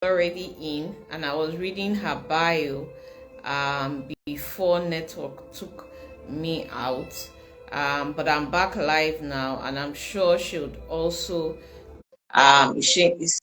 already in, and I was reading her bio before network took me out. But I'm back live now, and I'm sure she would also she is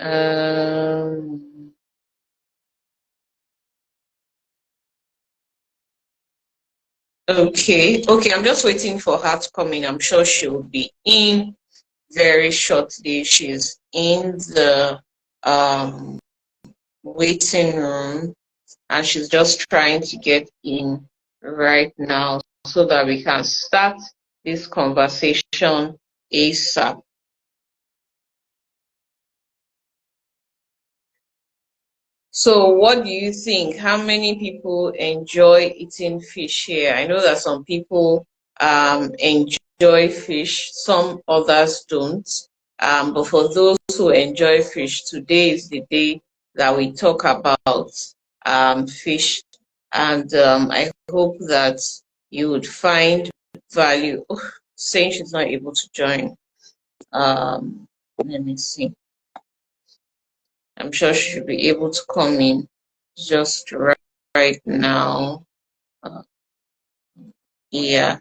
um okay. I'm just waiting for her to come in. I'm sure she will be in very shortly. She's in the um waiting room, and she's just trying to get in right now so that we can start this conversation ASAP. So, what do you think? How many people enjoy eating fish here? I know that some people enjoy fish, some others don't. But for those who enjoy fish, today is the day that we talk about fish. And I hope that you would find value. Oh, saying she's not able to join. Let me see. I'm sure she should be able to come in just right now. Uh, yeah,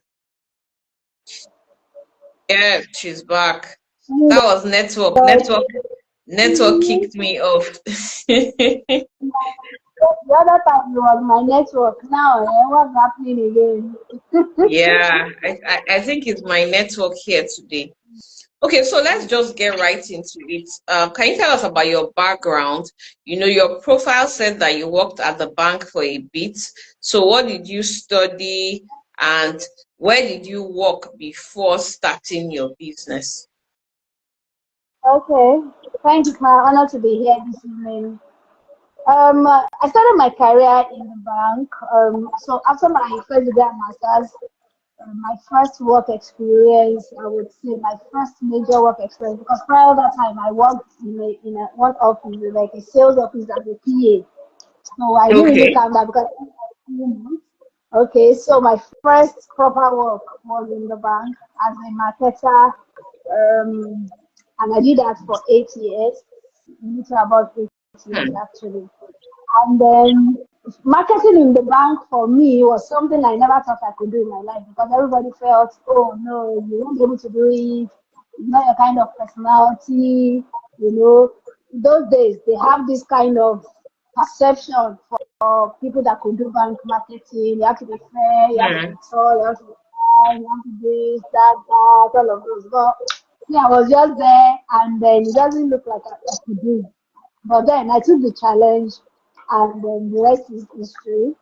yeah, she's back. That was network. Network kicked me off. The other time it was my network. Now, what's happening again? Yeah, I think it's my network here today. Okay, so let's just get right into it. Can you tell us about your background? You know, your profile said that you worked at the bank for a bit. So, what did you study, and where did you work before starting your business? Okay, thank you. It's my honor to be here this evening. I started my career in the bank. So after my first degree and masters, my first work experience, I would say my first major work experience, because prior to that time I worked in a one office, like a sales office as a PA. So I didn't really Okay. count that because okay, so my first proper work was in the bank as a marketer, and I did that for 8 years, little about 8 years Hmm. actually. And then marketing in the bank for me was something I never thought I could do in my life, because everybody felt, oh no, you won't be able to do it. It's not your kind of personality, you know. Those days they have this kind of perception for people that could do bank marketing. You have to be fair, you have to Hmm. be tall, you have to be fine, you have to do this, all of those. But yeah, I was just there, and then it doesn't look like I could do it. But then I took the challenge, and then the rest is history.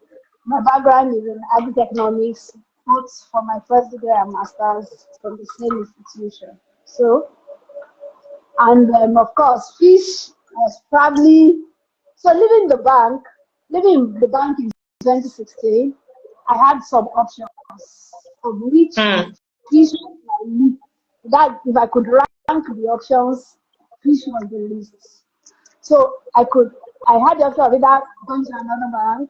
My background is in agri-economics, both for my first degree and master's from the same institution. So, and of course, fish was probably, so leaving the bank in 2016, I had some options, of which Hmm. fish was my least. That if I could rank the options, fish was the least. So I had the option of either going to another bank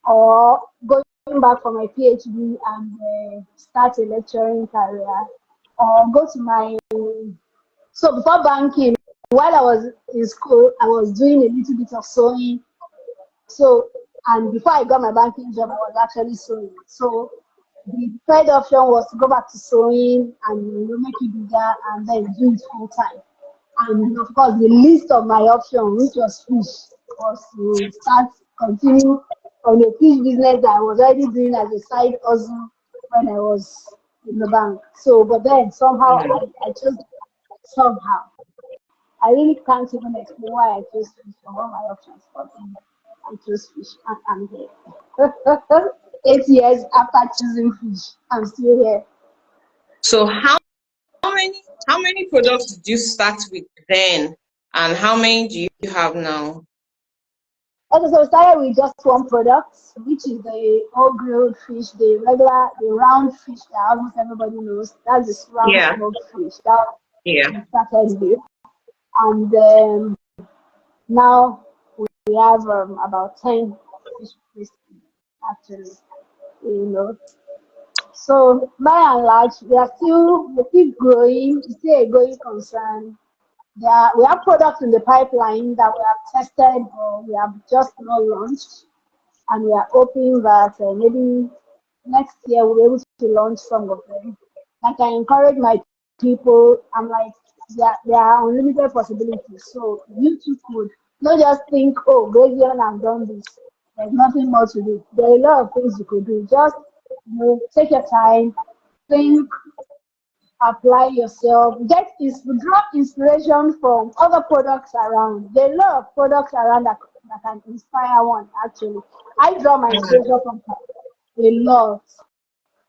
or going back for my PhD and start a lecturing career, or go to my So before banking, while I was in school, I was doing a little bit of sewing. So, and before I got my banking job, I was actually sewing. So the third option was to go back to sewing and make it bigger and then do it full time. And of course, the list of my options, which was fish, was to start continue on a fish business that I was already doing as a side hustle when I was in the bank. So, but then somehow I chose somehow. I really can't even explain why I chose fish from all my options, but then I chose fish and I'm here. 8 years after choosing fish, I'm still here. So how many products did you start with then, and how many do you have now? Okay, so we started with just one product, which is the whole grilled fish, the regular, the round fish that almost everybody knows. That's the round Yeah, smoked fish that yeah. we started with. And now we have about 10 fish places, actually, you know. So by and large, we still growing, it's still a growing concern. We have products in the pipeline that we have tested or we have just not launched, and we are hoping that maybe next year we'll be able to launch some of them. Like I encourage my people, I'm like, there are unlimited possibilities. So you too could not just think, oh, Graceaion has done this. There's nothing more to do. There are a lot of things you could do. Just take your time, think, apply yourself, draw inspiration from other products around. There are a lot of products around that can inspire one actually. I draw my inspiration from a lot.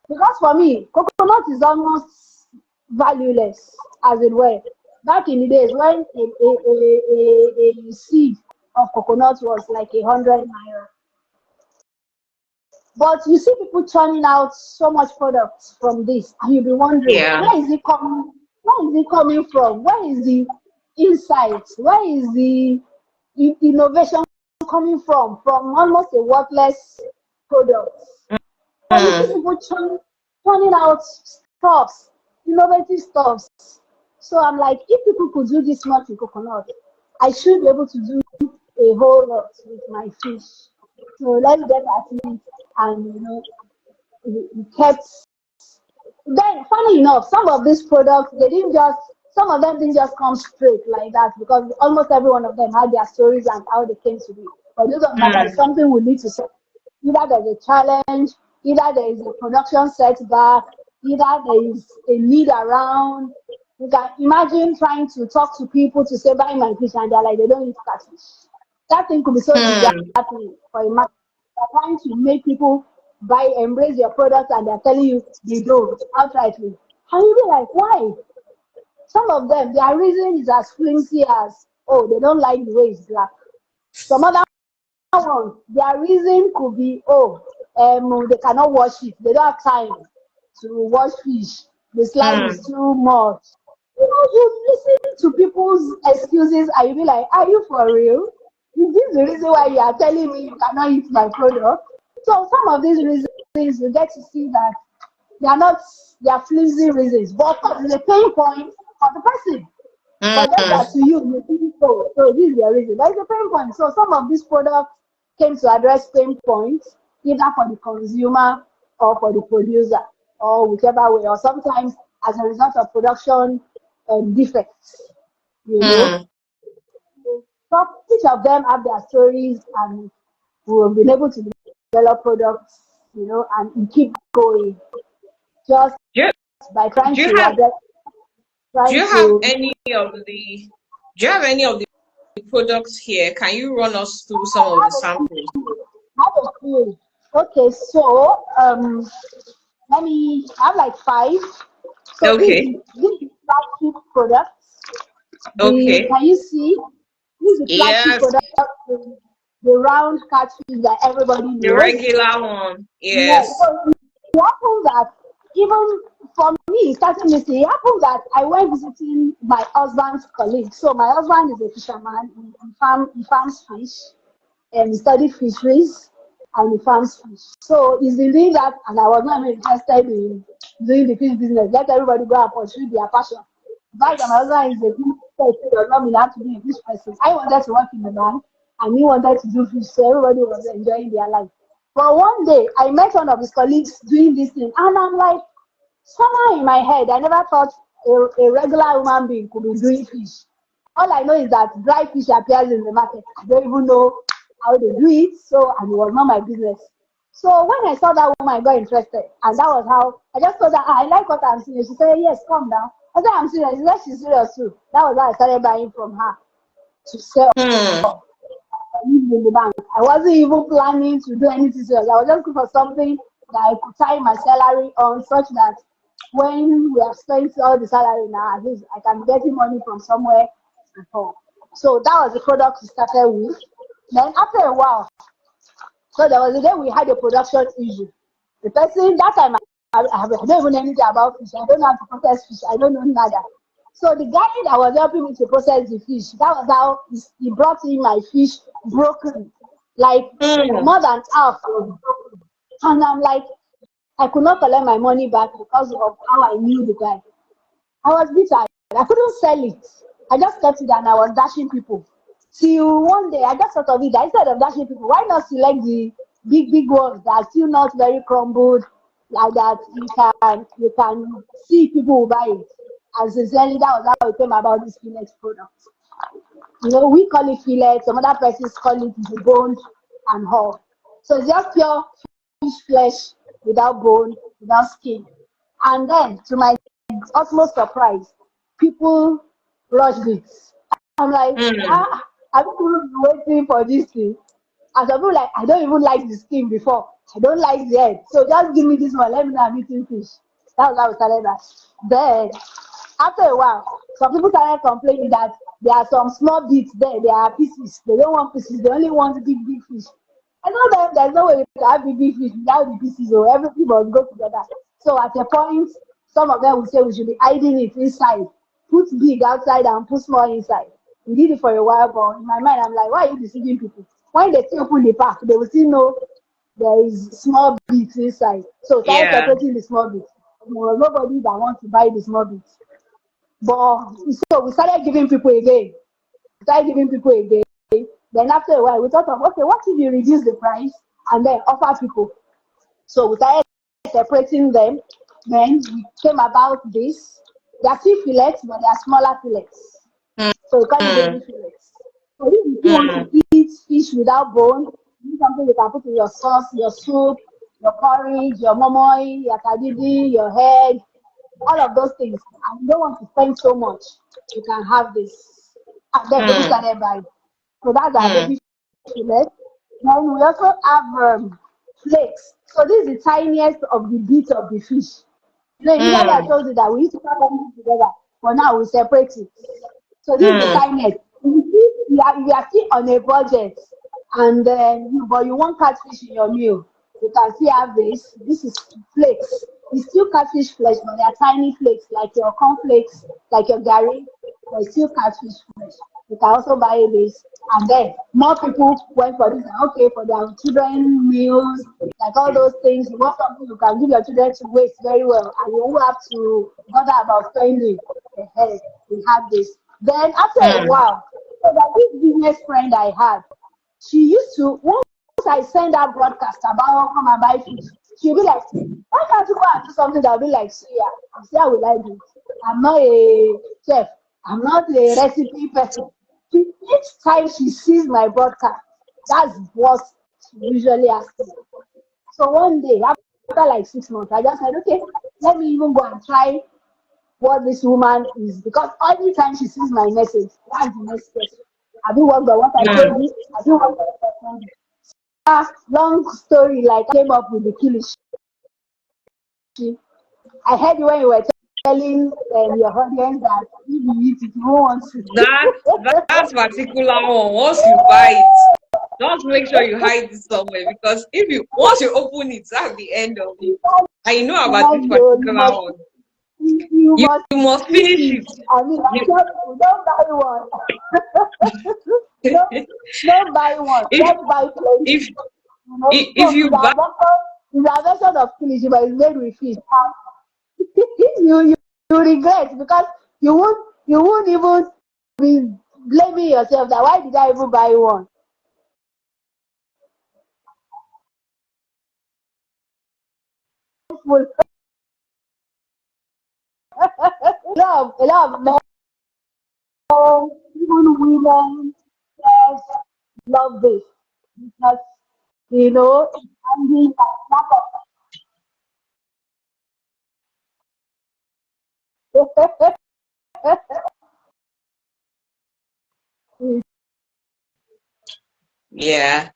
Because for me, coconut is almost valueless, as it were. Back in the days when a seed of coconut was like 100 naira. But you see people churning out so much products from this, and you'll be wondering, Yeah. where is it coming? Where is it coming from? Where is the insight? Where is the innovation coming from? From almost a worthless product. But you see Mm. people churning out stuffs, innovative stuffs. So I'm like, if people could do this much with coconut, I should be able to do a whole lot with my fish. So let's get at it, and we kept. Then, funny enough, some of these products some of them didn't just come straight like that because almost every one of them had their stories and how they came to be. But those of that is Mm. something we need to say. Either there's a challenge, either there is a production setback, either there is a need around. You can imagine trying to talk to people to say buy my fish and they're like they don't eat catfish. That thing could be so Mm. disheartening for a market. You're trying to make people embrace your product and they're telling you they don't outrightly. And you be like, why? Some of them, their reason is as flimsy as, oh, they don't like the way it's black. Some other ones, their reason could be, oh, they cannot wash it. They don't have time to wash fish. The slime is Mm. too much. You listen to people's excuses and you be like, are you for real? Is this the reason why you are telling me you cannot eat my product? So some of these reasons you get to see that they are flimsy reasons, but of course it's a pain point for the person. But just that Mm. to you think so this is the reason. But it's a pain point. So some of these products came to address pain points, either for the consumer or for the producer, or whichever way, or sometimes as a result of production defects, you know. Mm. So each of them have their stories and we've been able to develop products, and keep going just Do you, by trying do you to have address, do trying you have to any of the do you have any of the products here? Can you run us through some of the samples? have a few. Okay, so I have like five. So Okay. this is flagship products. Okay. Can you see? This is the flagship Yes, product, the round catfish that everybody the knows. regular one. Yeah, Yes. so it happened that even for me, starting this, it happened that I went visiting my husband's colleague. So my husband is a fisherman. He farms fish and he studied fisheries and he farms fish. So he's been doing that, and I was not even interested in doing the fish business. Let everybody go and pursue their passion. The fact that my husband is a fish person does not mean I have to be a fish person. I wanted to work in the bank and he wanted to do fish, so everybody was enjoying their life. But one day I met one of his colleagues doing this thing and I'm like, somehow in my head, I never thought a regular human being could be doing fish. All I know is that dry fish appears in the market. I don't even know how they do it, so and it was not my business. So when I saw that woman, I got interested, and that was how I just told her, I like what I'm seeing. She said, yes, come down. I said, I'm serious. She said, she's serious too. That was how I started buying from her to sell Hmm. in the bank. I wasn't even planning to do anything serious. I was just looking for something that I could tie my salary on such that when we have spent all the salary now, at least I can be getting money from somewhere at home. So that was the product we started with. Then after a while, so there was a day we had a production issue. The person that time I don't even know anything about fish. I don't know how to process fish. I don't know nada. So the guy that was helping me to process the fish, that was how he brought in my fish broken, like Hmm. more than half was broken. And I'm like, I could not collect my money back because of how I knew the guy. I was bitter. I couldn't sell it. I just kept it and I was dashing people. Till one day, I just thought of it that instead of dashing people, why not select the big ones that are still not very crumbled, like that you can see people will buy it. And sincerely, that was how it came about this Phoenix product. You know, we call it fillet, some other persons call it the bone and all. So it's just pure fish flesh without bone, without skin. And then, to my utmost surprise, people rushed it. I'm like, Hmm. I've been waiting for this thing. And some people like, I don't even like the skin before. I don't like the head. So just give me this one. Let me know I'm eating fish. That was how we started that. Then, after a while, some people started complaining that there are some small bits there. There are pieces. They don't want pieces. They only want big fish. I know that there's no way you can have big fish without the pieces, or everything must go together. So at a point, some of them will say we should be hiding it inside. Put big outside and put small inside. We did it for a while, but in my mind, I'm like, why are you deceiving people? When they still open the pack, they will still know there is small bits inside. So start Yeah. separating the small bits. There was nobody that wants to buy the small bits. But so we started giving people again. We started giving people again. Then after a while, we thought of, okay, what if you reduce the price and then offer people? So we started separating them. Then we came about this. They are still fillets, but they are smaller fillets. So we call it Hmm. baby fillets. So if you want Hmm. to eat fish without bone, this is something you can put in your sauce, your soup, your porridge, your momoy, your kadidi, your head, all of those things. And you don't want to spend so much, you can have this. And then people Hmm. started buying. So that's our Hmm. baby fillet. Then we also have flakes. So this is the tiniest of the bits of the fish. You know, initially I Hmm. told you that we used to put everything together, but now we separate it. So this is the Hmm. tiniest. If you are still on a budget and then but you want catfish in your meal, you can still have this. This is flakes. It's still catfish flesh, but they are tiny flakes, like your cornflakes, like your gari, but it's still catfish flesh. You can also buy this. And then more people went for this. Okay, for their children meals, like all those things. You want something you can give your children to waste very well, and you won't have to bother about spending. Hey, we have this. Then after a Hmm. while, so that this business friend I had, she used to once I send her broadcast about come and buy fish, she'll be like, why can't you go and do something that will be like Suya? And Suya will like it. I'm not a chef. I'm not a recipe person. Each time she sees my broadcast, that's what she usually asks me. So one day, after like 6 months, I just said, okay, let me even go and try what this woman is, because every time she sees my message, that's the next question. Have you worked on what I Hmm. told you? Have you worked on what I told you? Long story, like I came up with the kilishi. I heard when you were telling your audience that if you eat it, you won't want That to. that particular one, once you buy it, just make sure you hide it somewhere because if you once you open it, that's the end of it. I know about this You particular must, one. you You, must you must eat finish it. it. I mean, I You, tell people, don't buy one. don't, don't buy one. if Just buy plenty. if You know, if so you buy it's a version of kilishi, but it's made with fish. you regret because you won't You won't even be blaming yourself that why did I even buy one? Full- a lot of men, even women, yes, love this because it's handy. Yeah.